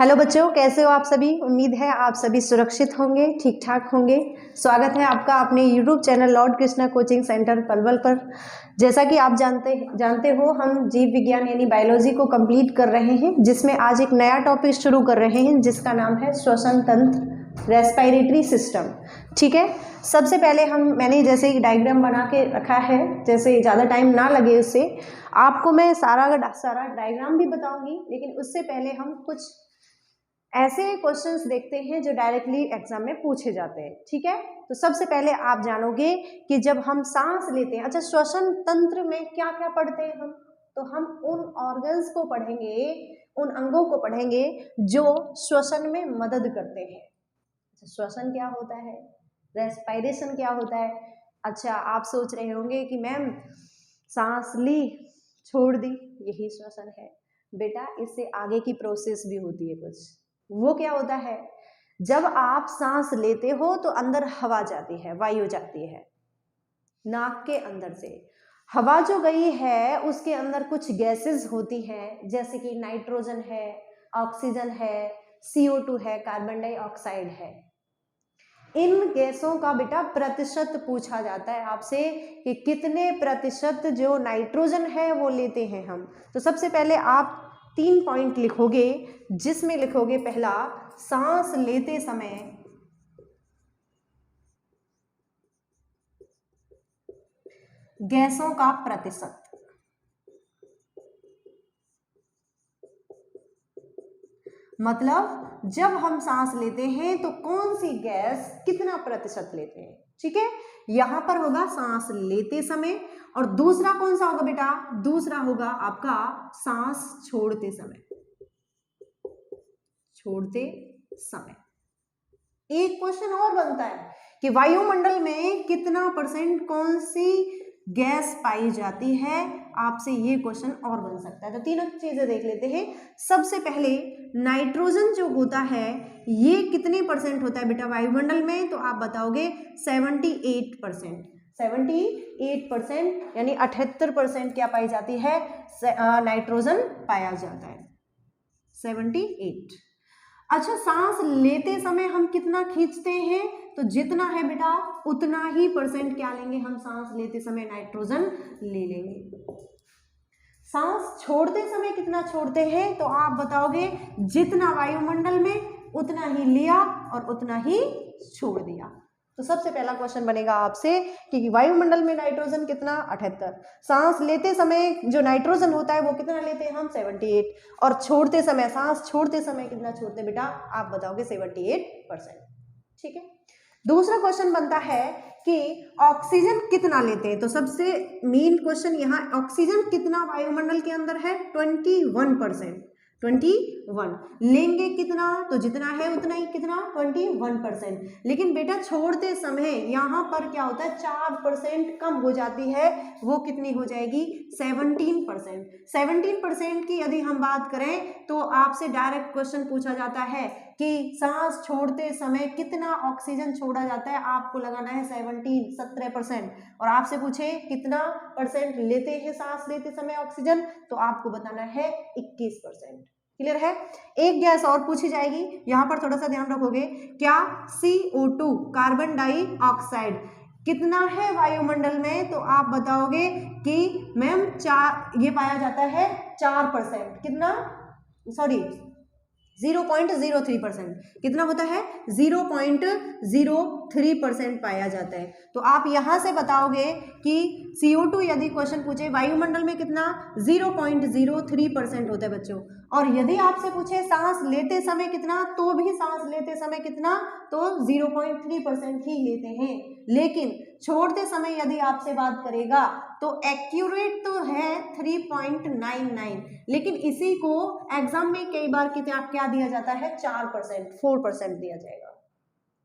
Hello बच्चों, कैसे हो आप सभी। उम्मीद है आप सभी सुरक्षित होंगे, ठीक ठाक होंगे। स्वागत है आपका अपने YouTube channel Lord Krishna coaching centre Palwal पर। जैसा कि आप जानते हो, हम जीव विज्ञान यानी बायोलॉजी को कंप्लीट कर रहे हैं, जिसमें आज एक नया टॉपिक शुरू कर रहे हैं जिसका नाम है श्वसन तंत्र, रेस्पिरेटरी सिस्टम। ठीक है, सबसे पहले मैंने जैसे एक डायग्राम बना के रखा है, जैसे ज़्यादा टाइम ना लगे उससे आपको मैं सारा डायग्राम भी बताऊंगी, लेकिन उससे पहले हम कुछ ऐसे क्वेश्चंस देखते हैं जो डायरेक्टली एग्जाम में पूछे जाते हैं। ठीक है, तो सबसे पहले आप जानोगे कि जब हम सांस लेते हैं, अच्छा श्वसन तंत्र में क्या क्या पढ़ते हैं हम, तो हम उन ऑर्गन्स को पढ़ेंगे, उन अंगों को पढ़ेंगे जो श्वसन में मदद करते हैं। श्वसन क्या होता है, रेस्पिरेशन क्या होता है। अच्छा, आप सोच रहे होंगे कि मैम सांस ली छोड़ दी, यही श्वसन है। बेटा, इससे आगे की प्रोसेस भी होती है कुछ। वो क्या होता है, जब आप सांस लेते हो तो अंदर हवा जाती है, वायु जाती है नाक के अंदर से। हवा जो गई है उसके अंदर कुछ गैसेस होती हैं, जैसे कि नाइट्रोजन है, ऑक्सीजन है, CO2 है, कार्बन डाइऑक्साइड है। इन गैसों का बेटा प्रतिशत पूछा जाता है आपसे कि कितने प्रतिशत जो नाइट्रोजन है वो लेते हैं हम। तो सबसे पहले आप 3 पॉइंट लिखोगे, जिसमें लिखोगे पहला, सांस लेते समय गैसों का प्रतिशत। मतलब जब हम सांस लेते हैं तो कौन सी गैस कितना प्रतिशत लेते हैं। ठीक है, यहां पर होगा सांस लेते समय, और दूसरा कौन सा होगा बेटा, दूसरा होगा आपका सांस छोड़ते समय। छोड़ते समय एक क्वेश्चन और बनता है कि वायुमंडल में कितना % कौन सी गैस पाई जाती है, आपसे ये क्वेश्चन और बन सकता है। तो तीनों चीजें देख लेते हैं। सबसे पहले नाइट्रोजन जो होता है ये कितने % होता है बेटा वायुमंडल में, तो आप बताओगे 78%। 78% यानी 78% क्या पाई जाती है, नाइट्रोजन पाया जाता है, 78। अच्छा, सांस लेते समय हम कितना खींचते हैं, तो जितना है बेटा उतना ही % क्या लेंगे हम, सांस लेते समय नाइट्रोजन ले लेंगे। सांस छोड़ते समय कितना छोड़ते हैं, तो आप बताओगे जितना वायुमंडल में उतना ही लिया और उतना ही छोड़ दिया। तो सबसे पहला क्वेश्चन बनेगा आपसे कि वायुमंडल में नाइट्रोजन कितना, 78। सांस लेते समय जो नाइट्रोजन होता है वो कितना लेते हैं हम, 78। और छोड़ते समय, सांस छोड़ते समय कितना छोड़ते हैं बेटा, आप बताओगे 78%। ठीक है, दूसरा क्वेश्चन बनता है कि ऑक्सीजन कितना लेते हैं। तो सबसे मेन क्वेश्चन यहाँ ऑक्सीजन कितना वायुमंडल के अंदर है, 21%। 21 लेंगे कितना, तो जितना है उतना ही, कितना 21%। लेकिन बेटा छोड़ते समय यहाँ पर क्या होता है, 4% कम हो जाती है, वो कितनी हो जाएगी, 17%। 17% की यदि हम बात करें तो आपसे डायरेक्ट क्वेश्चन पूछा जाता है कि सांस छोड़ते समय कितना ऑक्सीजन छोड़ा जाता है, आपको लगाना है 17% और आपसे पूछे कितना % लेते हैं सांस लेते समय ऑक्सीजन, तो आपको बताना है 21%। क्लियर है। एक गैस और पूछी जाएगी, यहां पर थोड़ा सा ध्यान रखोगे, क्या CO2 कार्बन डाइऑक्साइड कितना है वायुमंडल में, तो आप बताओगे कि मैम 4, ये पाया जाता है 4%, कितना, सॉरी 0.03%, कितना होता है, 0.03% पाया जाता है। तो आप यहां से बताओगे कि CO2 यदि क्वेश्चन पूछे वायुमंडल में कितना, 0.03% होता है बच्चों। और यदि आपसे पूछे सांस लेते समय कितना, तो भी सांस लेते समय कितना, तो 0.3% ही लेते हैं। लेकिन छोड़ते समय यदि आपसे बात करेगा तो एक्यूरेट तो है 3.99, लेकिन इसी को एग्जाम में कई बार क्या दिया जाता है, 4% दिया जाएगा।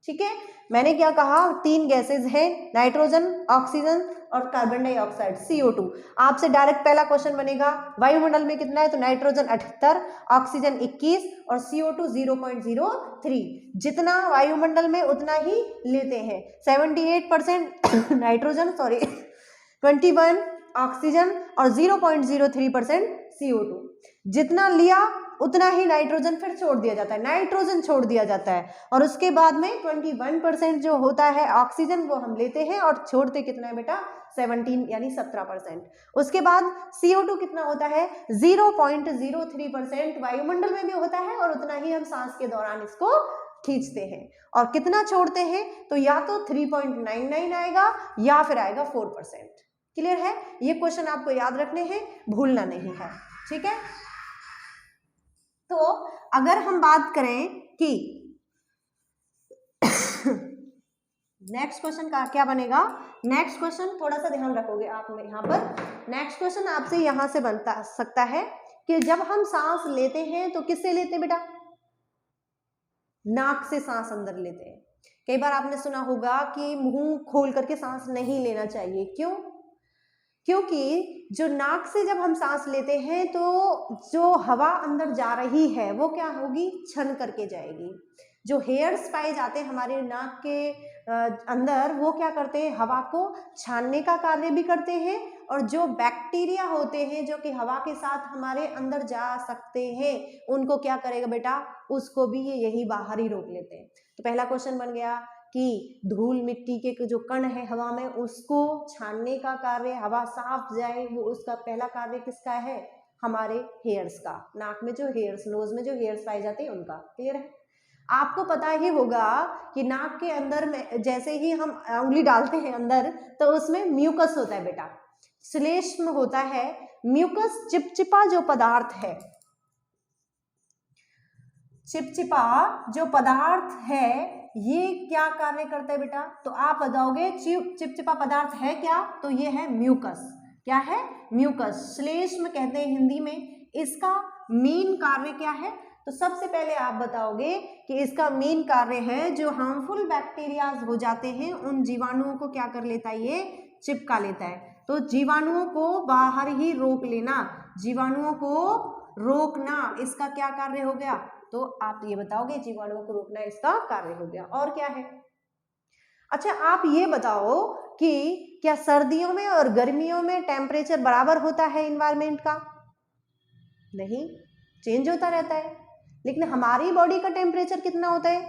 ठीक है, मैंने क्या कहा, 3 गैसेस हैं, नाइट्रोजन, ऑक्सीजन और कार्बन डाइऑक्साइड, CO2। आपसे डायरेक्ट पहला क्वेश्चन बनेगा वायुमंडल में कितना है, तो नाइट्रोजन 78, ऑक्सीजन 21 और CO2 0.03। जितना वायुमंडल में उतना ही लेते हैं, 78% नाइट्रोजन, सॉरी 21 ऑक्सीजन और 0.03% CO2। जितना लिया उतना ही नाइट्रोजन फिर छोड़ दिया जाता है, नाइट्रोजन छोड़ दिया जाता है, और उसके बाद में 21% जो होता है ऑक्सीजन वो हम लेते हैं और छोड़ते कितना है बेटा 17 यानी 17%। उसके बाद CO2 कितना होता है 0.03% वायुमंडल में भी होता है और उतना ही हम सांस के दौरान इसको खींचते हैं। और कितना छोड़ते हैं तो या तो 3.99 आएगा या फिर आएगा 4%। क्लियर है? ये क्वेश्चन आपको याद रखने हैं, भूलना नहीं है, ठीक है। तो अगर हम बात करें कि नेक्स्ट क्वेश्चन का क्या बनेगा, नेक्स्ट क्वेश्चन थोड़ा सा ध्यान रखोगे आप यहाँ पर। नेक्स्ट क्वेश्चन आपसे यहाँ से बनता सकता है कि जब हम सांस लेते हैं तो किससे लेते हैं बेटा, नाक से सांस अंदर लेते हैं। कई बार आपने सुना होगा कि मुंह खोल करके सांस नहीं लेना चाहिए, क्यों? क्योंकि जो नाक से जब हम सांस लेते हैं तो जो हवा अंदर जा रही है वो क्या होगी, छन करके जाएगी। जो हेयर्स पाए जाते हैं हमारे नाक के अंदर वो क्या करते हैं, हवा को छानने का कार्य भी करते हैं, और जो बैक्टीरिया होते हैं जो कि हवा के साथ हमारे अंदर जा सकते हैं उनको क्या करेगा बेटा, उसको भी ये यही बाहर ही रोक लेते हैं। तो पहला क्वेश्चन बन गया कि धूल मिट्टी के जो कण है हवा में उसको छानने का कार्य, हवा साफ जाए, वो उसका पहला कार्य किसका है, हमारे हेयर्स का, नाक में जो हेयर्स, नोज में जो हेयर्स पाए जाते हैं उनका। क्लियर है? आपको पता ही होगा कि नाक के अंदर में जैसे ही हम उंगली डालते हैं अंदर तो उसमें म्यूकस होता है बेटा, श्लेष्म होता है। म्यूकस चिपचिपा जो पदार्थ है, चिपचिपा जो पदार्थ है ये क्या कार्य करता है बेटा, तो आप बताओगे चिपचिपा पदार्थ है क्या, तो ये है म्यूकस। क्या है? म्यूकस, श्लेष्म कहते हैं हिंदी में। इसका मेन कार्य क्या है, तो सबसे पहले आप बताओगे कि इसका मेन कार्य है जो हार्मफुल बैक्टीरियाज हो जाते हैं उन जीवाणुओं को क्या कर लेता है, ये चिपका लेता है। तो जीवाणुओं को बाहर ही रोक लेना, जीवाणुओं को रोकना, इसका क्या कार्य हो गया, तो आप ये बताओगे जीवाणुओं को रोकना इसका कार्य हो गया। और क्या है? अच्छा आप ये बताओ कि क्या सर्दियों में और गर्मियों में टेम्परेचर बराबर होता है इन्वायरमेंट का? नहीं, चेंज होता रहता है। लेकिन हमारी बॉडी का टेम्परेचर कितना होता है,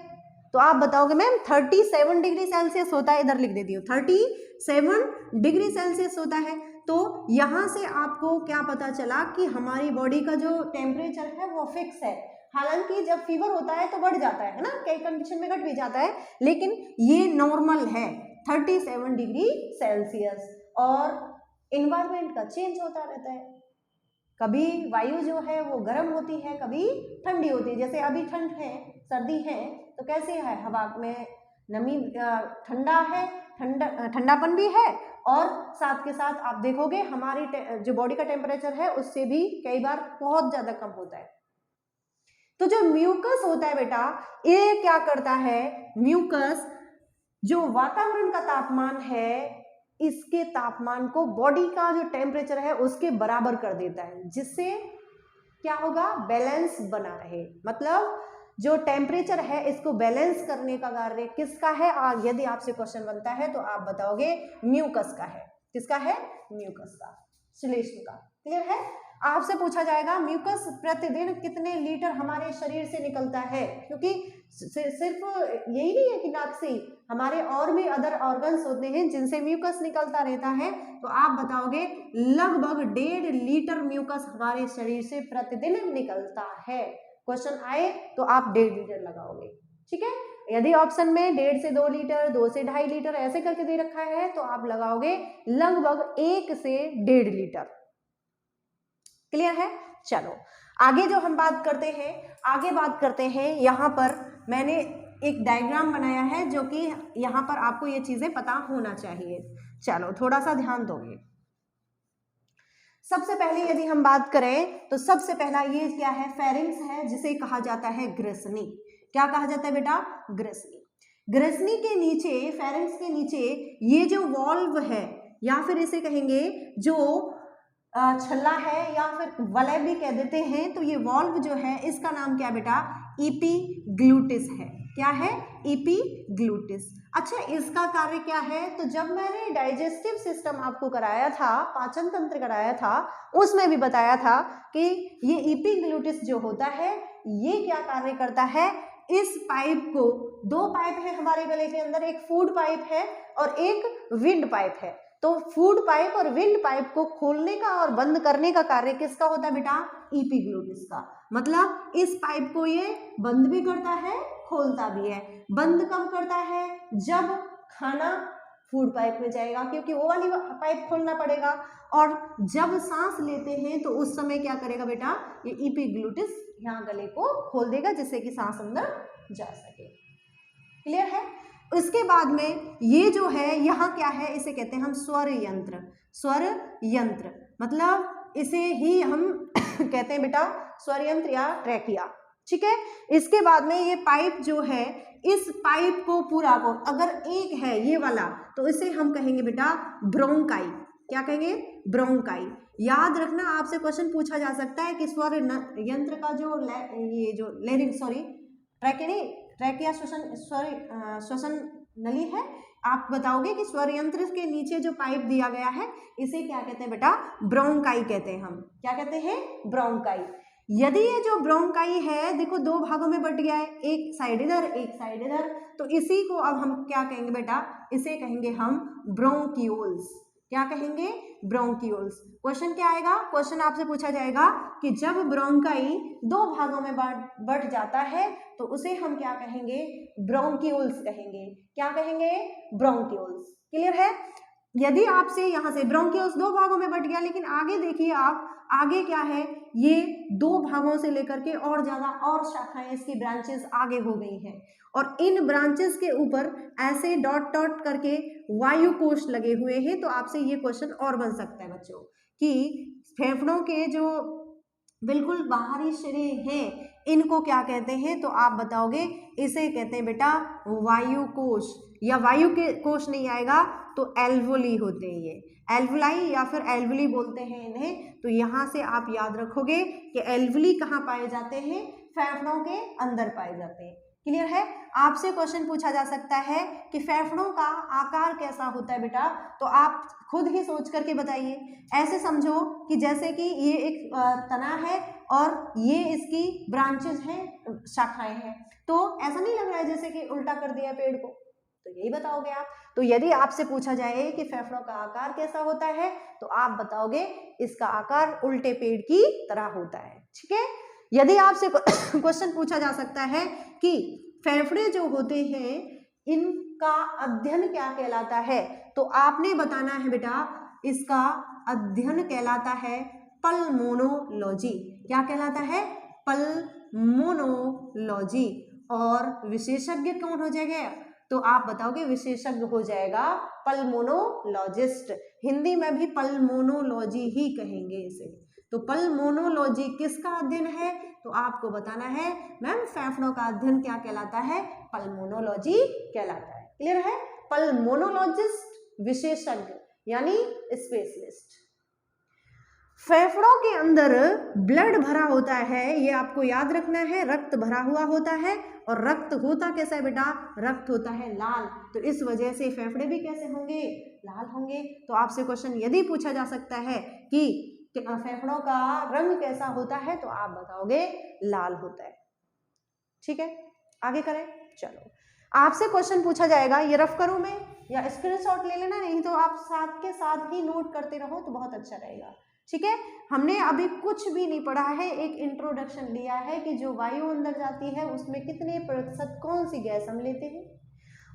तो आप बताओगे मैम 37 डिग्री सेल्सियस होता है। इधर लिख देती हूँ 37 डिग्री सेल्सियस होता है। तो यहाँ से आपको क्या पता चला कि हमारी बॉडी का जो टेम्परेचर है वो फिक्स है। हालांकि जब फीवर होता है तो बढ़ जाता है ना, कई कंडीशन में घट भी जाता है, लेकिन ये नॉर्मल है 37 डिग्री सेल्सियस। और इन्वायरमेंट का चेंज होता रहता है, कभी वायु जो है वो गर्म होती है, कभी ठंडी होती है। जैसे अभी ठंड है, सर्दी है, तो कैसे है, हवा में नमी, ठंडा है, ठंडापन भी है, और साथ के साथ आप देखोगे हमारी जो बॉडी का टेम्परेचर है उससे भी कई बार बहुत ज्यादा कम होता है। तो जो म्यूकस होता है बेटा, ये क्या करता है, म्यूकस जो वातावरण का तापमान है इसके तापमान को बॉडी का जो टेम्परेचर है उसके बराबर कर देता है, जिससे क्या होगा, बैलेंस बना रहे। मतलब जो टेम्परेचर है इसको बैलेंस करने का कार्य किसका है, यदि आपसे क्वेश्चन बनता है तो आप बताओगे म्यूकस का है। किसका है? म्यूकस का, श्लेष्म का। क्लियर है? आपसे पूछा जाएगा म्यूकस प्रतिदिन कितने लीटर हमारे शरीर से निकलता है, क्योंकि सिर्फ यही नहीं है कि नाक से, हमारे और भी अदर ऑर्गन्स होते हैं जिनसे म्यूकस निकलता रहता है। तो आप बताओगे लगभग 1.5 लीटर म्यूकस हमारे शरीर से प्रतिदिन निकलता है। क्वेश्चन आए तो आप 1.5 लीटर लगाओगे, ठीक है। यदि ऑप्शन में 1.5 से 2 लीटर, 2 से 2.5 लीटर ऐसे करके दे रखा है तो आप लगाओगे लगभग 1 से 1.5 लीटर। क्लियर है? चलो आगे जो हम बात करते हैं, आगे बात करते हैं। यहाँ पर मैंने एक डायग्राम बनाया है जो कि यहाँ पर आपको ये चीजें पता होना चाहिए। चलो थोड़ा सा ध्यान दोगे। सबसे पहले यदि हम बात करें तो सबसे पहला ये क्या है, फेरिंग्स है, जिसे कहा जाता है ग्रेसनी। क्या कहा जाता है बेटा? ग्रेसनी। ग्रेसनी के नीचे, फेरिंग्स के नीचे ये जो वॉल्व है, या फिर इसे कहेंगे जो छल्ला है, या फिर वलय भी कह देते हैं, तो ये वॉल्व जो है इसका नाम क्या बेटा? इपीग्लूटिस है। क्या है, एपिग्लूटिस। अच्छा, इसका कार्य क्या है, तो जब मैंने डाइजेस्टिव सिस्टम आपको कराया था, पाचन तंत्र कराया था, उसमें भी बताया था कि ये एपिग्लूटिस जो होता है ये क्या कार्य करता है, इस पाइप को, दो पाइप है हमारे गले के अंदर, एक फूड पाइप है और एक विंड पाइप है। तो फूड पाइप और विंड पाइप को खोलने का और बंद करने का कार्य किसका होता है बेटा, एपिग्लूटिस का। मतलब इस पाइप को ये बंद भी करता है, खोलता भी है। बंद कब करता है, जब खाना फूड पाइप में जाएगा, क्योंकि वो वाली पाइप खोलना पड़ेगा। और जब सांस लेते हैं तो उस समय क्या करेगा बेटा, ये एपिग्लूटिस यहाँ गले को खोल देगा जिससे कि सांस अंदर जा सके। क्लियर है। इसके बाद में ये जो है यहाँ क्या है, इसे कहते हैं हम स्वर यंत्र। स्वर यंत्र मतलब इसे ही हम कहते हैं बेटा स्वर यंत्र या ट्रैकिया। ठीक है। इसके बाद में ये पाइप जो है, इस पाइप को पूरा को अगर एक है ये वाला, तो इसे हम कहेंगे बेटा ब्रोंकाई। क्या कहेंगे, ब्रोंकाई। याद रखना, आपसे क्वेश्चन पूछा जा सकता है कि स्वर यंत्र का जो ये जो लेरिंग ट्रैकिया श्वसन नली है, आप बताओगे कि स्वर यंत्र के नीचे जो पाइप दिया गया है इसे क्या कहते हैं बेटा, ब्रोंकाई कहते हैं। हम क्या कहते हैं, ब्रोंकाई। यदि ये जो ब्रोंकाई है देखो दो भागों में बट गया है, एक साइड इधर एक साइड इधर, तो इसी को अब हम क्या कहेंगे बेटा, इसे कहेंगे हम ब्रोंकियोल्स। क्या कहेंगे, ब्रोंकियोल्स। क्वेश्चन क्या आएगा, क्वेश्चन आपसे पूछा जाएगा कि जब ब्रोंकाई दो भागों में बट जाता है तो उसे हम क्या कहेंगे, ब्रोंकियोल्स कहेंगे। क्या कहेंगे, ब्रोंकियोल्स। क्लियर है। यदि आपसे यहाँ से ब्रोंकियोल्स दो भागों में बट गया, लेकिन आगे देखिए आप, आगे क्या है, ये दो भागों से लेकर के और ज्यादा और शाखाएं, इसकी ब्रांचेस आगे हो गई हैं, और इन ब्रांचेस के ऊपर ऐसे डॉट डॉट करके वायु कोश लगे हुए हैं। तो आपसे ये क्वेश्चन और बन सकता है बच्चों कि फेफड़ों के जो बिल्कुल बाहरी शरीर हैं इनको क्या कहते हैं, तो आप बताओगे इसे कहते हैं बेटा वायु कोश, या वायु के कोश नहीं आएगा तो एल्वोली होते हैं ये, एल्वुलाई या फिर एल्वुली बोलते हैं इन्हें। तो यहाँ से आप याद रखोगे कि एल्वुली कहाँ पाए जाते हैं, फेफड़ों के अंदर पाए जाते हैं। क्लियर है। आपसे क्वेश्चन पूछा जा सकता है कि फेफड़ों का आकार कैसा होता है बेटा, तो आप खुद ही सोच करके बताइए। ऐसे समझो कि जैसे कि ये एक तना है और ये इसकी ब्रांचेज हैं, शाखाएं हैं, तो ऐसा नहीं लग रहा है जैसे कि उल्टा कर दिया पेड़ को, तो यही बताओगे आप। तो यदि आपसे पूछा जाए कि फेफड़ों का आकार कैसा होता है, तो आप बताओगे इसका आकार उल्टे पेड़ की तरह होता है। ठीक है। यदि आपसे क्वेश्चन पूछा जा सकता है कि फेफड़े जो होते हैं इनका अध्ययन क्या कहलाता है, तो आपने बताना है बेटा इसका अध्ययन कहलाता है पल्मोनोलॉजी। क्या कहलाता है, पल्मोनोलॉजी। और विशेषज्ञ कौन हो जाएगा, तो आप बताओगे विशेषज्ञ हो जाएगा पल्मोनोलॉजिस्ट। हिंदी में भी पल्मोनोलॉजी ही कहेंगे इसे। तो पल्मोनोलॉजी किसका अध्ययन है, तो आपको बताना है मैम फेफड़ों का अध्ययन क्या कहलाता है, पल्मोनोलॉजी कहलाता है। क्लियर है। पल्मोनोलॉजिस्ट विशेषज्ञ यानी स्पेशलिस्ट। फेफड़ों के अंदर ब्लड भरा होता है, ये आपको याद रखना है, रक्त भरा हुआ होता है। और रक्त होता कैसा है बेटा, रक्त होता है लाल, तो इस वजह से फेफड़े भी कैसे होंगे, लाल होंगे। तो आपसे क्वेश्चन यदि पूछा जा सकता है कि फेफड़ों का रंग कैसा होता है, तो आप बताओगे लाल होता है। ठीक है, आगे करें। चलो, आपसे क्वेश्चन पूछा जाएगा, ये रफ करूं मैं या स्क्रीनशॉट ले लेना, नहीं तो आप साथ के साथ ही नोट करते रहो तो बहुत अच्छा रहेगा। ठीक है। हमने अभी कुछ भी नहीं पढ़ा है, एक इंट्रोडक्शन लिया है कि जो वायु अंदर जाती है उसमें कितने प्रतिशत कौन सी गैस हम लेते हैं।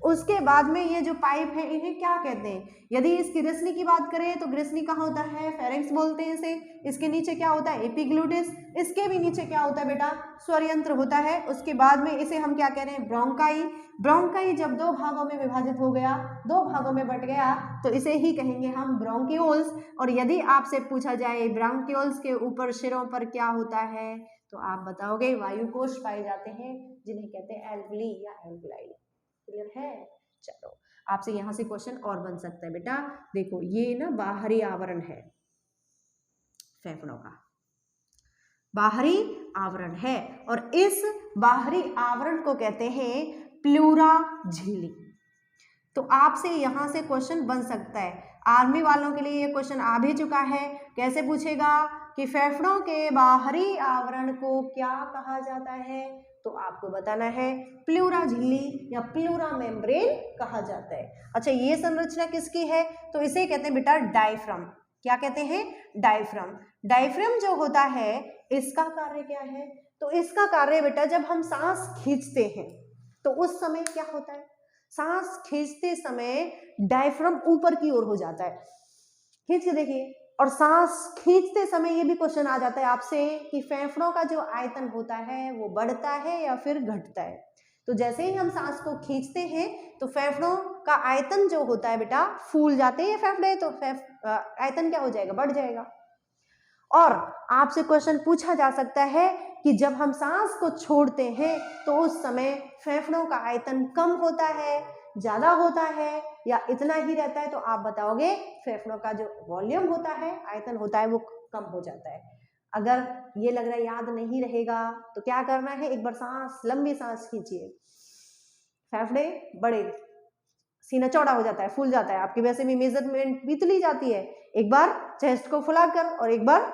उसके बाद में ये जो पाइप है इन्हें क्या कहते हैं, यदि इसकी ग्रिसनी की बात करें तो ग्रिसनी कहाँ होता है, फेरिंक्स बोलते हैं इसे। इसके नीचे क्या होता है, एपिग्लूटिस। इसके भी नीचे क्या होता है बेटा, स्वर यंत्र होता है। उसके बाद में इसे हम क्या कह रहे हैं, ब्रोंकाई। ब्रोंकाई जब दो भागों में विभाजित हो गया, दो भागों में बट गया, तो इसे ही कहेंगे हम ब्रोंकियोल्स। और यदि आपसे पूछा जाए ब्रोंकियोल्स के ऊपर शिरों पर क्या होता है, तो आप बताओगे वायु कोश पाए जाते हैं जिन्हें कहते हैं एल्वुली या एल्वुलाई। क्लियर है। चलो, आपसे यहां से क्वेश्चन और बन सकता है बेटा, देखो ये ना बाहरी आवरण है, फेफड़ों का बाहरी आवरण है, और इस बाहरी आवरण को कहते हैं प्लूरा झिल्ली। तो आपसे यहाँ से क्वेश्चन बन सकता है, आर्मी वालों के लिए ये क्वेश्चन आ भी चुका है। कैसे पूछेगा कि फेफड़ों के बाहरी आवरण को क्या कहा जाता है, तो आपको बताना है प्लूरा झिल्ली या प्लूरा मेम्ब्रेन कहा जाता है। अच्छा, ये संरचना किसकी है, तो इसे कहते हैं बेटा डायफ्राम। क्या कहते हैं, डायफ्राम। डायफ्राम जो होता है इसका कार्य क्या है, तो इसका कार्य बेटा जब हम सांस खींचते हैं तो उस समय क्या होता है, सांस खींचते समय डायफ्राम ऊपर की ओर हो जाता है। खींच के देखिए, और सांस खींचते समय ये भी क्वेश्चन आ जाता है आपसे कि फेफड़ों का जो आयतन होता है वो बढ़ता है या फिर घटता है। तो जैसे ही हम सांस को खींचते हैं तो फेफड़ों का आयतन जो होता है बेटा फूल जाते हैं फेफड़े, तो आयतन क्या हो जाएगा, बढ़ जाएगा। और आपसे क्वेश्चन पूछा जा सकता है कि जब हम सांस को छोड़ते हैं तो उस समय फेफड़ों का आयतन कम होता है, ज्यादा होता है या इतना ही रहता है, तो आप बताओगे फेफड़ों का जो वॉल्यूम होता है, आयतन होता है, वो कम हो जाता है। अगर ये लग रहा है याद नहीं रहेगा तो क्या करना है, एक बार सांस, लंबी सांस खींचिए, फेफड़े बड़े, सीना चौड़ा हो जाता है, फूल जाता है, आपकी वैसे भी मेजरमेंट बीतली जाती है, एक बार चेस्ट को फुलाकर और एक बार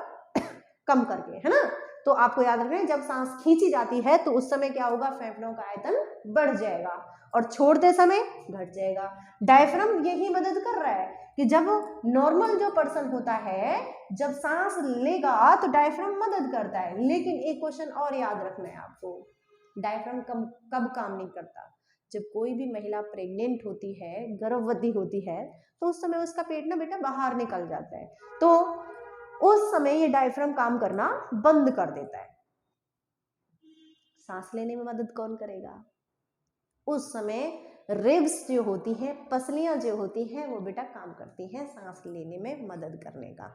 कम करके, है ना। तो आपको याद रखना है जब सांस खींची जाती है तो उस समय क्या होगा, फेफड़ों का आयतन बढ़ जाएगा और छोड़ते समय घट जाएगा। डायफ्राम यही मदद कर रहा है कि जब नॉर्मल जो पर्सन होता है जब सांस लेगा तो डायफ्राम मदद करता है, लेकिन एक क्वेश्चन और याद रखना है आपको, डायफ्राम कब काम नहीं करता, जब कोई भी महिला प्रेग्नेंट होती है, गर्भवती होती है, तो उस समय उसका पेट ना बेटा बाहर निकल जाता है, तो उस समय ये डायफ्राम काम करना बंद कर देता है। सांस लेने में मदद कौन करेगा, उस समय रिब्स जो होती है, पसलियां जो होती हैं, वो बेटा काम करती हैं सांस लेने में मदद करने का।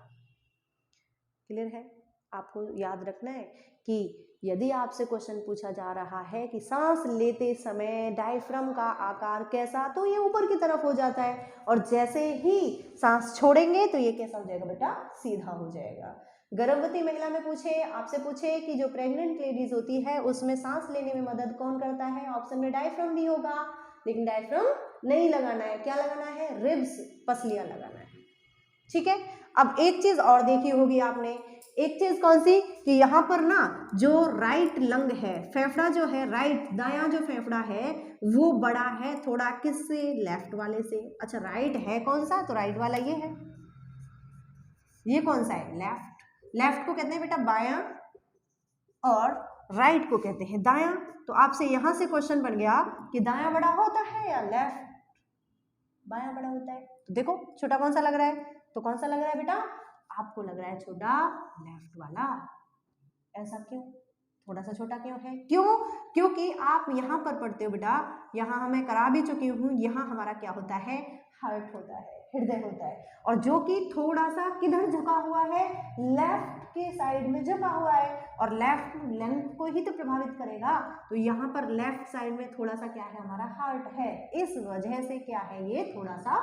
क्लियर है। आपको याद रखना है कि यदि आपसे क्वेश्चन पूछा जा रहा है कि सांस लेते समय डायफ्राम का आकार कैसा, तो ये ऊपर की तरफ हो जाता है, और जैसे ही सांस छोड़ेंगे तो ये कैसा हो जाएगा बेटा, सीधा हो जाएगा। गर्भवती महिला में पूछे, आपसे पूछे कि जो प्रेग्नेंट लेडीज होती है उसमें सांस लेने में मदद कौन करता है, ऑप्शन में डायफ्राम भी होगा, लेकिन डायफ्राम नहीं लगाना है, क्या लगाना है, रिब्स, पसलियां लगाना है। ठीक है। अब एक चीज और देखी होगी आपने, एक चीज कौन सी, कि यहाँ पर ना जो राइट लंग है, फेफड़ा जो है राइट, दायां जो फेफड़ा है वो बड़ा है थोड़ा किससे, लेफ्ट वाले से। अच्छा, राइट है कौन सा, तो राइट वाला ये है, ये कौन सा है, लेफ्ट। लेफ्ट को कहते हैं बेटा बायां और राइट को कहते हैं दायां। तो आपसे यहां से क्वेश्चन बन गया कि दायां बड़ा होता है या लेफ्ट बायां बड़ा होता है। तो देखो छोटा कौन सा लग रहा है, तो कौन सा लग रहा है बेटा, आपको लग रहा है छोटा लेफ्ट वाला। ऐसा क्यों, थोड़ा सा छोटा क्यों है, क्यों, क्योंकि आप यहाँ पर पढ़ते हो बेटा, यहाँ हमें करा भी चुकी हूँ, यहाँ हमारा क्या होता है, हार्ट होता है, हृदय होता है, और जो कि थोड़ा सा किधर झुका हुआ है, लेफ्ट के साइड में झुका हुआ है, और लेफ्ट लेंथ को ही तो प्रभावित करेगा, तो यहाँ पर लेफ्ट साइड में थोड़ा सा क्या है, हमारा हार्ट है, इस वजह से क्या है, ये थोड़ा सा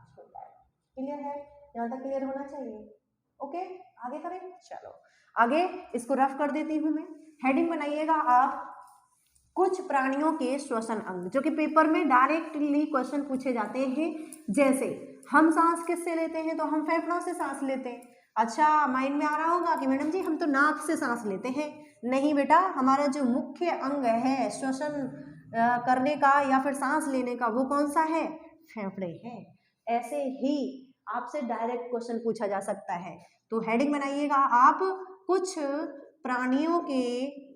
छोटा है। क्लियर है, यहाँ तक क्लियर होना चाहिए। ओके, आगे करें, चलो आगे इसको रफ कर देती हूं मैं। हेडिंग बनाइएगा आप, कुछ प्राणियों के श्वसन अंग, जो कि पेपर में डायरेक्टली क्वेश्चन पूछे जाते हैं। जैसे हम सांस किससे लेते हैं, तो हम फेफड़ों से सांस लेते हैं। अच्छा, माइंड में आ रहा होगा कि मैडम जी हम तो नाक से सांस लेते हैं। नहीं बेटा, हमारा जो मुख्य अंग है श्वसन करने का या फिर सांस लेने का, वो कौन सा है, फेफड़े हैं। ऐसे ही आपसे डायरेक्ट क्वेश्चन पूछा जा सकता है। तो हेडिंग बनाइएगा आप, कुछ प्राणियों के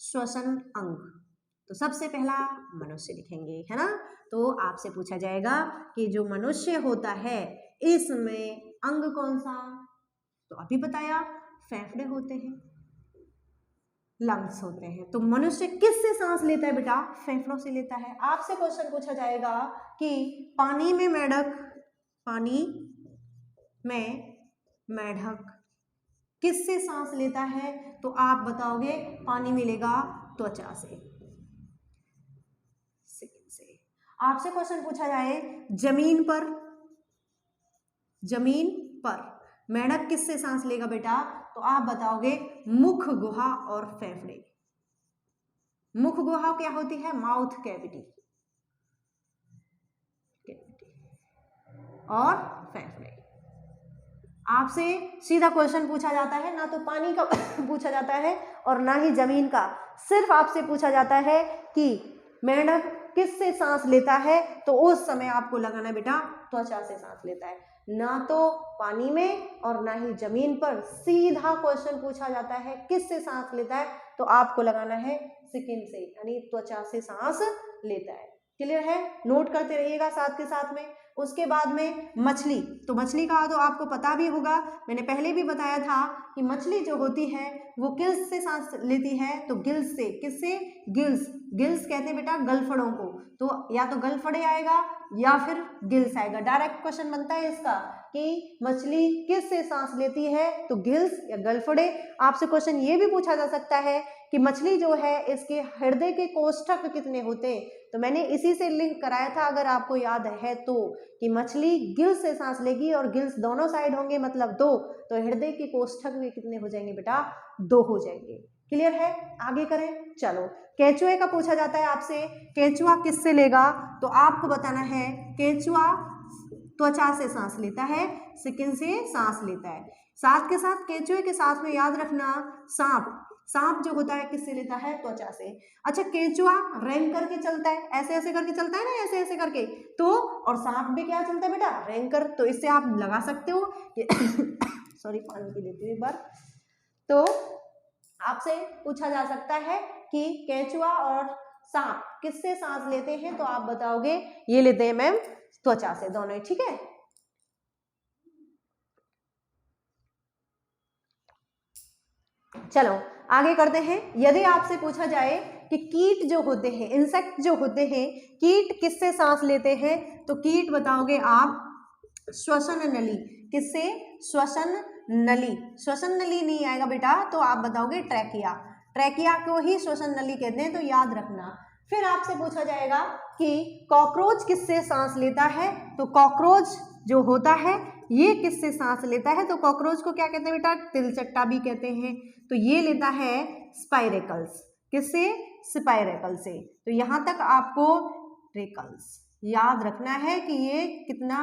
श्वसन अंग। तो सबसे पहला मनुष्य लिखेंगे, है ना। तो आपसे पूछा जाएगा कि जो मनुष्य होता है इसमें अंग कौन सा, तो अभी बताया फेफड़े होते हैं, लंग्स होते हैं। तो मनुष्य किससे सांस लेता है बेटा, फेफड़ों से लेता है। आपसे क्वेश्चन पूछा जाएगा कि पानी में मेढक, पानी में मेढक किससे सांस लेता है, तो आप बताओगे पानी मिलेगा त्वचा से, स्किन से। आपसे क्वेश्चन पूछा जाए जमीन पर, जमीन पर मेढक किससे सांस लेगा बेटा, तो आप बताओगे मुख, गुहा और फेफड़े, मुख गुहा क्या होती है? माउथ कैविटी और फेफड़े। आपसे सीधा क्वेश्चन पूछा जाता है, ना तो पानी का पूछा जाता है और ना ही जमीन का, सिर्फ आपसे पूछा जाता है कि मेंढक किससे सांस लेता है, तो उस समय आपको लगाना बेटा त्वचा से सांस लेता है, ना तो पानी में और ना ही जमीन पर। सीधा क्वेश्चन पूछा जाता है किससे सांस लेता है, तो आपको लगाना है स्किन से, यानी त्वचा से सांस लेता है। क्लियर है? नोट करते रहिएगा साथ के साथ में। उसके बाद में मछली, तो मछली का तो आपको पता भी होगा, मैंने पहले भी बताया था कि मछली जो होती है वो गिल्स से सांस लेती है, तो गिल्स से, किससे? गिल्स, गिल्स कहते हैं बेटा गलफड़ों को, तो या तो गलफड़े आएगा या फिर गिल्स आएगा। डायरेक्ट क्वेश्चन बनता है इसका कि मछली किस से सांस लेती है, तो गिल्स या गलफड़े। आपसे क्वेश्चन ये भी पूछा जा सकता है कि मछली जो है इसके हृदय के कोष्ठक कितने होते हैं, तो मैंने इसी से लिंक कराया था अगर आपको याद है तो, कि मछली गिल्स से सांस लेगी और गिल्स दोनों साइड होंगे मतलब 2, तो हृदय के कोष्ठक भी कितने हो जाएंगे बेटा? 2 हो जाएंगे। क्लियर है? आगे करें, चलो। केंचुए का पूछा जाता है आपसे, केंचुआ किससे लेगा, तो आपको बताना है केंचुआ त्वचा से सांस लेता है, स्किन से सांस लेता है। साथ के साथ केंचुए के साथ में याद रखना सांप, सांप जो होता है किससे लेता है? त्वचा से। अच्छा, केंचुआ रैंक करके चलता है, ऐसे ऐसे करके चलता है ना, ऐसे ऐसे करके, तो और सांप भी क्या चलता है बेटा? रैंक कर। तो इससे आप लगा सकते हो कि सॉरी, पानी पी लेती हूँ एक बार। तो आपसे पूछा जा सकता है कि केंचुआ और सांप किससे सांस लेते हैं, तो आप बताओगे ये लेते हैं मैम त्वचा से, दोनों। ठीक है, चलो आगे करते हैं। यदि आपसे पूछा जाए कि कीट जो होते हैं, इंसेक्ट जो होते हैं, कीट किससे सांस लेते हैं, तो कीट बताओगे आप श्वसन नली। किससे? श्वसन नली। श्वसन नली नहीं आएगा बेटा, तो आप बताओगे ट्रैकिया। ट्रैकिया को ही श्वसन नली कहते हैं, तो याद रखना। फिर आपसे पूछा जाएगा कि कॉकरोच किससे सांस लेता है, तो कॉकरोच जो होता है ये किससे सांस लेता है, तो कॉकरोच को क्या कहते हैं बेटा? तिलचट्टा भी कहते हैं। तो ये लेता है स्पाइरेकल्स। किससे? स्पाइरेकल से। तो यहां तक आपको रेकल्स याद रखना है कि ये कितना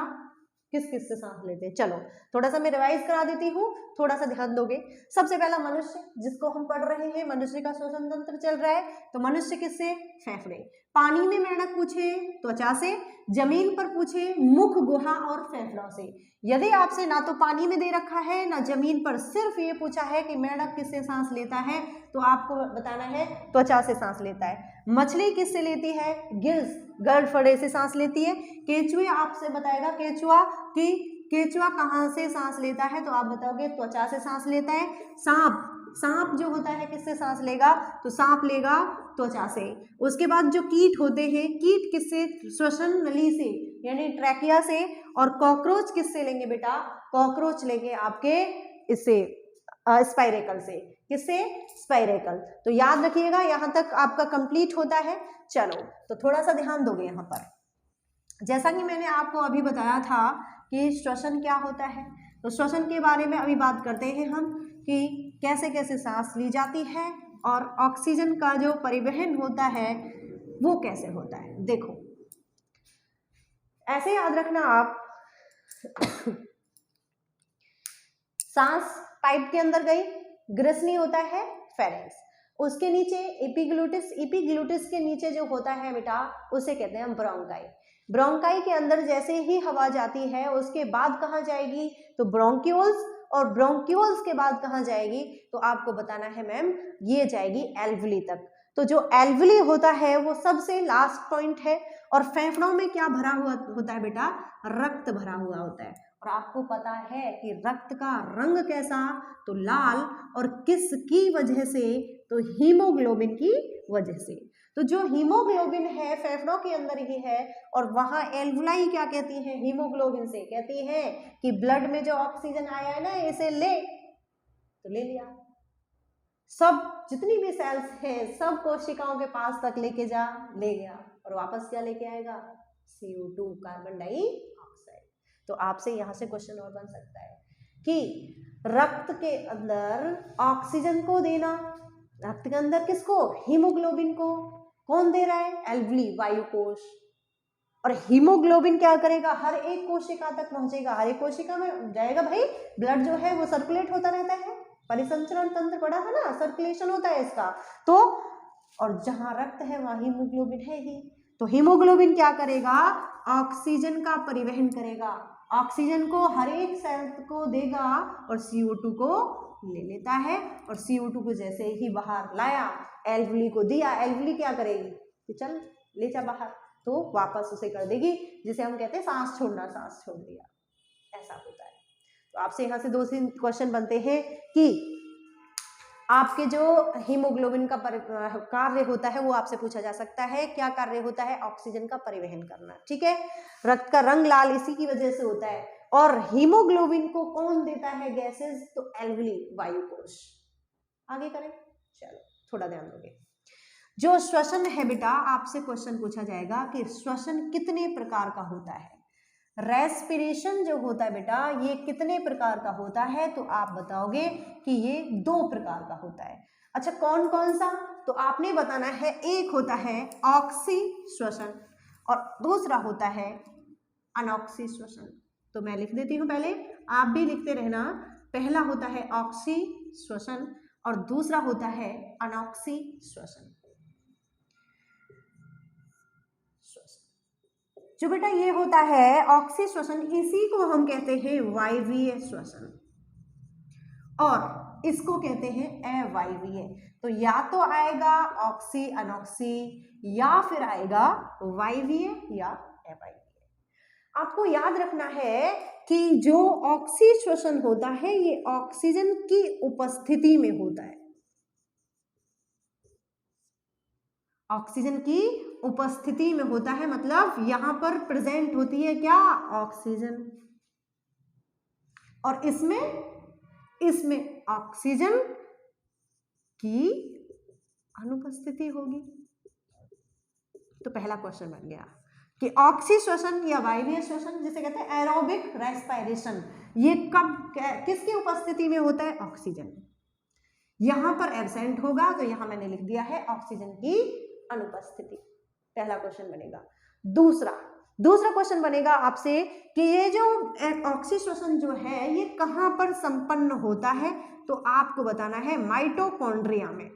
किस किस से सांस लेते हैं। चलो थोड़ा सा मैं रिवाइज करा देती हूँ, थोड़ा सा ध्यान दोगे। सबसे पहला मनुष्य जिसको हम पढ़ रहे हैं, मनुष्य का श्वसन तंत्र चल रहा है, तो मनुष्य किससे? फेफड़े। पानी में मेंढक पूछे त्वचा से, जमीन पर पूछे मुख गुहा और फेफड़ों से। यदि आपसे ना तो पानी में दे रखा है ना जमीन पर, सिर्फ ये पूछा है कि मेंढक किससे सांस लेता है, तो आपको बताना है त्वचा से सांस लेता है। मछली किससे लेती है? गिल्स, गलफड़े से सांस लेती है। केंचुए आपसे बताएगा केंचुआ कि केंचुआ कहाँ से सांस लेता है, तो आप बताओगे त्वचा से सांस लेता है। सांप, सांप जो होता है किससे सांस लेगा, तो सांप लेगा त्वचा से। उसके बाद जो कीट होते हैं, कीट किससे? श्वसन नली से यानी ट्रैकिया से। और कॉकरोच किससे लेंगे बेटा? कॉकरोच लेंगे आपके इससे स्पाइरेकल से। किससे? स्पाइरेकल। तो याद रखिएगा, यहां तक आपका कंप्लीट होता है। चलो तो थोड़ा सा ध्यान दोगे यहाँ पर। जैसा कि मैंने आपको अभी बताया था कि श्वसन क्या होता है, तो श्वसन के बारे में अभी बात करते हैं हम कि कैसे कैसे सांस ली जाती है और ऑक्सीजन का जो परिवहन होता है वो कैसे होता है। देखो ऐसे याद रखना आप सांस पाइप के अंदर गई, ग्रसनी होता है फेरेंक्स, उसके नीचे एपिग्लूटिस, एपिग्लूटिस के नीचे जो होता है बेटा उसे कहते हैं ब्रोंकाई। ब्रोंकाई के अंदर जैसे ही हवा जाती है उसके बाद कहाँ जाएगी, तो ब्रोंक्यूल्स, और ब्रोंक्यूल्स के बाद कहाँ जाएगी, तो आपको बताना है मैम ये जाएगी एल्वुली तक। तो जो एल्वुली होता है वो सबसे लास्ट पॉइंट है। और फेफड़ों में क्या भरा हुआ होता है बेटा? रक्त भरा हुआ होता है। और आपको पता है कि रक्त का रंग कैसा, तो लाल, और किसकी वजह से, तो हीमोग्लोबिन की वजह से। तो जो हीमोग्लोबिन है फेफड़ों के अंदर ही है, और वहां एल्वुलाई क्या कहती है? हीमोग्लोबिन से कहती है कि ब्लड में जो ऑक्सीजन आया है ना इसे ले, तो ले लिया। सब जितनी भी सेल्स हैं सब कोशिकाओं के पास तक लेके जा, ले गया, और वापस क्या लेके आएगा? CO2, carbon dioxide. तो आपसे यहां से क्वेश्चन और बन सकता है कि रक्त के अंदर ऑक्सीजन को देना, रक्त के अंदर किसको? हीमोग्लोबिन को। कौन दे रहा है? एल्वली, वायु कोश। और हीमोग्लोबिन क्या करेगा? हर एक कोशिका तक पहुंचेगा, हर एक कोशिका में जाएगा। भाई ब्लड जो है वो सर्कुलेट होता रहता है, परिसंचरण तंत्र बड़ा है ना, सर्कुलेशन होता है इसका। तो और जहां रक्त है वहां हीमोग्लोबिन है ही। तो हीमोग्लोबिन क्या करेगा? ऑक्सीजन का परिवहन करेगा, ऑक्सीजन को हर एक सेल को देगा और CO2 को ले लेता है। और CO2 को जैसे ही बाहर लाया, एल्वली को दिया, एल्वली क्या करेगी कि चल ले जा बाहर, तो वापस उसे कर देगी, जिसे हम कहते हैं सांस छोड़ना, सांस छोड़ दिया, ऐसा होता है। तो आपसे यहाँ से 2-3 क्वेश्चन बनते हैं कि आपके जो हीमोग्लोबिन का कार्य होता है वो आपसे पूछा जा सकता है। क्या कार्य होता है? ऑक्सीजन का परिवहन करना, ठीक है। रक्त का रंग लाल इसी की वजह से होता है। और हीमोग्लोबिन को कौन देता है गैसेस? तो एल्वली, वायु कोश। आगे करें, चलो थोड़ा ध्यान दोगे। जो श्वसन है बेटा, आपसे क्वेश्चन पूछा जाएगा कि श्वसन कितने प्रकार का होता है। रेस्पिरेशन जो होता है बेटा, ये कितने प्रकार का होता है? तो आप बताओगे कि ये 2 प्रकार का होता है। अच्छा, कौन कौन सा? तो आपने बताना है। एक होता है ऑक्सी श्वसन और दूसरा होता है अनॉक्सी श्वसन। तो मैं लिख देती हूं, पहले आप भी लिखते रहना। पहला होता है ऑक्सी श्वसन और दूसरा होता है अनॉक्सी श्वसन। जो बेटा ये होता है ऑक्सी श्वसन, इसी को हम कहते हैं वायवीय श्वसन और इसको कहते हैं अवायवीय। तो या तो आएगा ऑक्सी अनॉक्सी या फिर आएगा वायवीय या अवायवीय। आपको याद रखना है कि जो ऑक्सी श्वसन होता है ये ऑक्सीजन की उपस्थिति में होता है, ऑक्सीजन की उपस्थिति में होता है, मतलब यहां पर प्रेजेंट होती है क्या? ऑक्सीजन। और इसमें ऑक्सीजन की अनुपस्थिति होगी। तो पहला क्वेश्चन बन गया कि ऑक्सी श्वसन या वायवीय श्वसन, जिसे कहते हैं एरोबिक रेस्पिरेशन, ये कब किसकी उपस्थिति में होता है? ऑक्सीजन। यहां पर एब्सेंट होगा, तो यहां मैंने लिख दिया है ऑक्सीजन की अनुपस्थिति। पहला क्वेश्चन बनेगा। दूसरा क्वेश्चन बनेगा आपसे कि ये जो ऑक्सी श्वसन जो है ये कहां पर संपन्न होता है? तो आपको बताना है माइटोकॉन्ड्रिया में।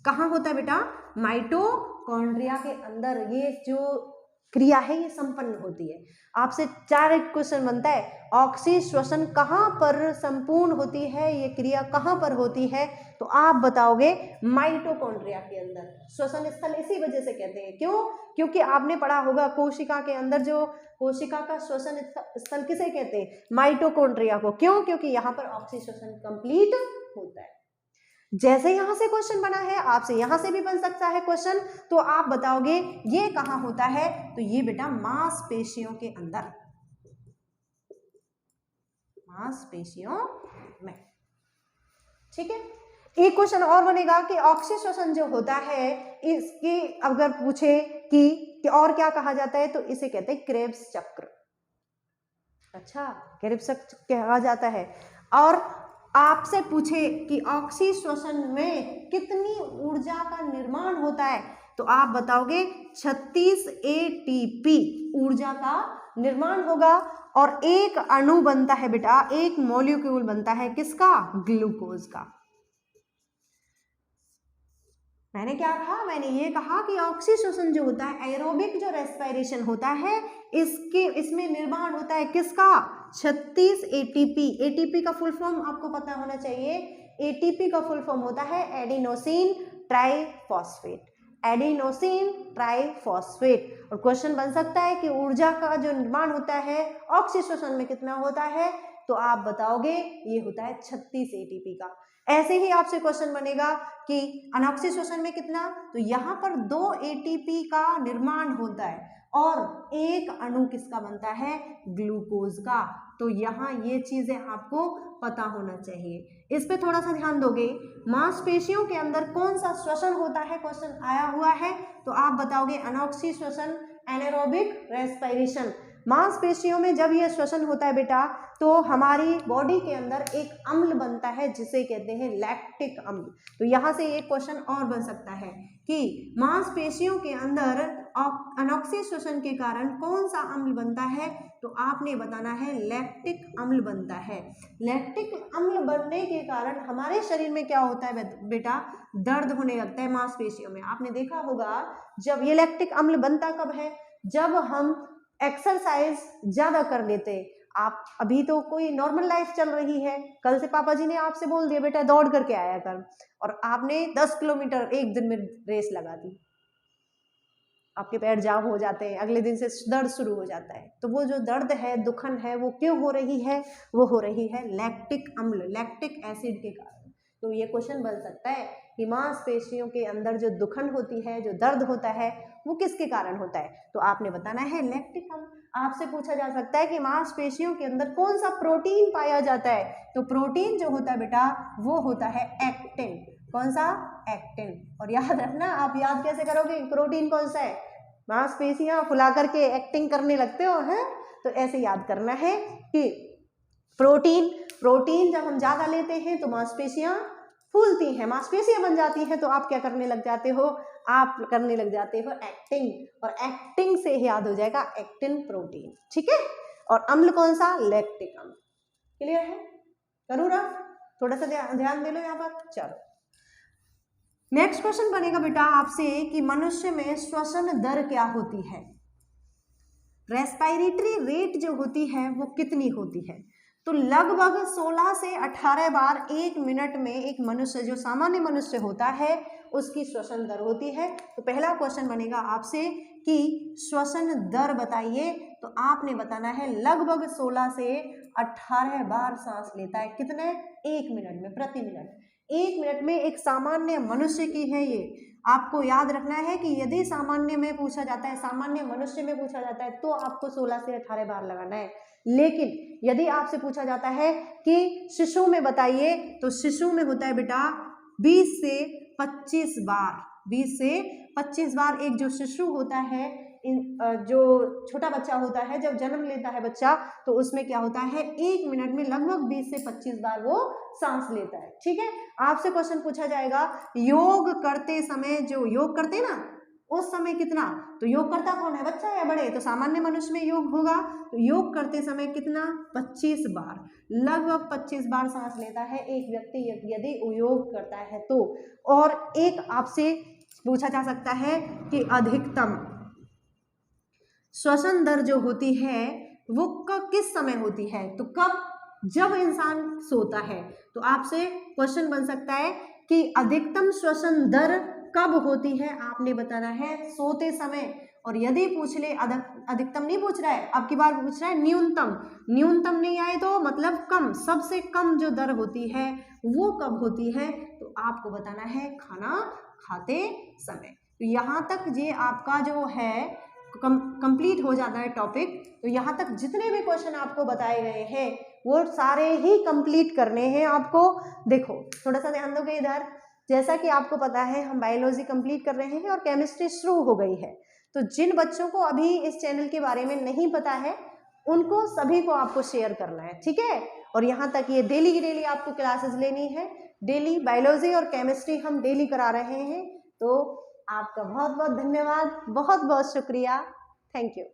कहां होता है बेटा? माइटोकॉन्ड्रिया के अंदर ये जो क्रिया है ये संपन्न होती है। आपसे 4 क्वेश्चन बनता है, ऑक्सी श्वसन कहां पर संपूर्ण होती है, ये क्रिया कहां पर होती है? तो आप बताओगे माइटोकॉन्ड्रिया के अंदर। श्वसन स्थल इसी वजह से कहते हैं, क्यों? क्योंकि आपने पढ़ा होगा कोशिका के अंदर जो कोशिका का श्वसन स्थल किसे कहते हैं? माइटोकॉन्ड्रिया को। क्यों? क्योंकि यहाँ पर ऑक्सी श्वसन कंप्लीट होता है। जैसे यहां से क्वेश्चन बना है, आपसे यहां से भी बन सकता है क्वेश्चन। तो आप बताओगे ये कहां होता है? तो ये बेटा मांसपेशियों के अंदर, मांसपेशियों में, ठीक है। एक क्वेश्चन और बनेगा कि ऑक्सी श्वसन जो होता है इसकी अगर पूछे कि और क्या कहा जाता है, तो इसे कहते हैं क्रेब्स चक्र। अच्छा, क्रेब्स चक्र कहा जाता है। और आपसे पूछे कि ऑक्सी श्वसन में कितनी ऊर्जा का निर्माण होता है, तो आप बताओगे 36 ATP ऊर्जा का निर्माण होगा। और एक अणु बनता है बेटा, एक मॉलिक्यूल बनता है किसका? ग्लूकोज का। मैंने क्या कहा? मैंने ये कहा कि ऑक्सी श्वसन जो होता है, एरोबिक जो रेस्पिरेशन होता है, इसमें निर्माण होता है किसका? 36 ATP। ATP का फुल फॉर्म आपको पता होना चाहिए। ATP का फुल फॉर्म होता है एडिनोसिन ट्राइफॉस्फेट, एडिनोसिन ट्राइफॉस्फेट। और क्वेश्चन बन सकता है कि ऊर्जा का जो निर्माण होता है ऑक्सी श्वसन में कितना होता है? तो आप बताओगे ये होता है 36 ATP का। ऐसे ही आपसे क्वेश्चन बनेगा कि अनॉक्सी श्वसन में कितना? तो यहाँ पर 2 ATP का निर्माण होता है और एक अणु किसका बनता है? ग्लूकोज का। तो यहाँ ये चीजें आपको पता होना चाहिए, इस पे थोड़ा सा ध्यान दोगे। मांसपेशियों के अंदर कौन सा श्वसन होता है? क्वेश्चन आया हुआ है, तो आप बताओगे अनॉक्सी श्वसन, एनारोबिक रेस्पिरेशन। मांसपेशियों में जब यह श्वसन होता है बेटा तो हमारी बॉडी के अंदर एक अम्ल बनता है जिसे कहते हैं लैक्टिक अम्ल। तो यहाँ से एक क्वेश्चन और बन सकता है कि मांसपेशियों के अंदर अनॉक्सी श्वसन के कारण कौन सा अम्ल बनता है, तो आपने बताना है लैक्टिक अम्ल बनता है। लैक्टिक अम्ल बनने के कारण हमारे शरीर में क्या होता है बेटा, दर्द होने लगता है मांसपेशियों में। आपने देखा होगा जब ये लैक्टिक अम्ल बनता कब है, जब हम एक्सरसाइज ज्यादा कर लेते। आप अभी तो कोई नॉर्मल लाइफ चल रही है, कल से पापा जी ने आपसे बोल दिया बेटा दौड़ करके आया कर, और आपने 10 किलोमीटर एक दिन में रेस लगा दी, आपके पैर जाम हो जाते हैं, अगले दिन से दर्द शुरू हो जाता है। तो वो जो दर्द है, दुखन है, वो क्यों हो रही है, वो हो रही है लैक्टिक अम्ल, लैक्टिक एसिड के कारण। तो ये क्वेश्चन बन सकता है कि मांसपेशियों के अंदर जो दुखन होती है, जो दर्द होता है, वो किसके कारण होता है, तो आपने बताना है लैक्टिक अम्ल। आपसे पूछा जा सकता है कि मांसपेशियों के अंदर कौन सा प्रोटीन पाया जाता है, तो प्रोटीन जो होता है बेटा वो होता है एक्टिन। कौन सा, एक्टिन। और याद रखना, आप याद कैसे करोगे प्रोटीन कौन सा है, मांसपेशियां फुला करके एक्टिंग करने लगते हो हैं, तो ऐसे याद करना है कि प्रोटीन जब हम ज्यादा लेते हैं तो मांसपेशियां फूलती हैं, मांसपेशियां बन जाती हैं, तो आप क्या करने लग जाते हो, आप करने लग जाते हो एक्टिंग, और एक्टिंग से याद हो जाएगा एक्टिन प्रोटीन, ठीक है। और अम्ल कौन सा, लैक्टिक अम्ल। क्लियर है, करूँ रफ, थोड़ा सा ध्यान दे लो यहाँ पर। चलो नेक्स्ट क्वेश्चन बनेगा बेटा आपसे कि मनुष्य में श्वसन दर क्या होती है, रेस्पिरेटरी रेट जो होती है वो कितनी होती है, तो लगभग 16 से 18 बार एक मिनट में एक मनुष्य, जो सामान्य मनुष्य होता है, उसकी श्वसन दर होती है। तो पहला क्वेश्चन बनेगा आपसे कि श्वसन दर बताइए, तो आपने बताना है लगभग 16 से 18 बार सांस लेता है, कितने, एक मिनट में, प्रति मिनट, एक मिनट में एक सामान्य मनुष्य की है ये। आपको याद रखना है कि यदि सामान्य में पूछा जाता है, सामान्य मनुष्य में पूछा जाता है, तो आपको 16 से 18 बार लगाना है। लेकिन यदि आपसे पूछा जाता है कि शिशु में बताइए, तो शिशु में होता है बेटा 20 से 25 बार, 20 से 25 बार एक जो शिशु होता है, जो छोटा बच्चा होता है, जब जन्म लेता है बच्चा, तो उसमें क्या होता है, एक मिनट में लगभग 20 से 25 बार वो सांस लेता है, ठीक है। आपसे क्वेश्चन पूछा जाएगा योग करते समय, जो योग करते हैं ना उस समय कितना, तो योग करता कौन है, बच्चा या बड़े, तो सामान्य मनुष्य में योग होगा, तो योग करते समय कितना, 25 बार, लगभग 25 बार सांस लेता है एक व्यक्ति यदि योग करता है तो। और एक आपसे पूछा जा सकता है कि अधिकतम श्वसन दर जो होती है वो किस समय होती है, तो कब, जब इंसान सोता है। तो आपसे क्वेश्चन बन सकता है कि अधिकतम श्वसन दर कब होती है, आपने बताना है सोते समय। और यदि पूछ ले, अधिकतम नहीं पूछ रहा है, अब की बार पूछ रहा है न्यूनतम, न्यूनतम नहीं आए तो मतलब कम, सबसे कम जो दर होती है वो कब होती है, तो आपको बताना है खाना खाते समय। तो यहाँ तक ये आपका जो है कंप्लीट हो जाता है टॉपिक। तो यहाँ तक जितने भी क्वेश्चन आपको बताए गए हैं वो सारे ही कंप्लीट करने हैं आपको। देखो थोड़ा सा ध्यान दोगे इधर, जैसा कि आपको पता है हम बायोलॉजी कंप्लीट कर रहे हैं और केमिस्ट्री शुरू हो गई है, तो जिन बच्चों को अभी इस चैनल के बारे में नहीं पता है उनको सभी को आपको शेयर करना है, ठीक है। और यहाँ तक ये डेली की डेली आपको क्लासेस लेनी है, डेली बायोलॉजी और केमिस्ट्री हम डेली करा रहे हैं। तो आपका बहुत बहुत धन्यवाद, बहुत बहुत शुक्रिया, थैंक यू।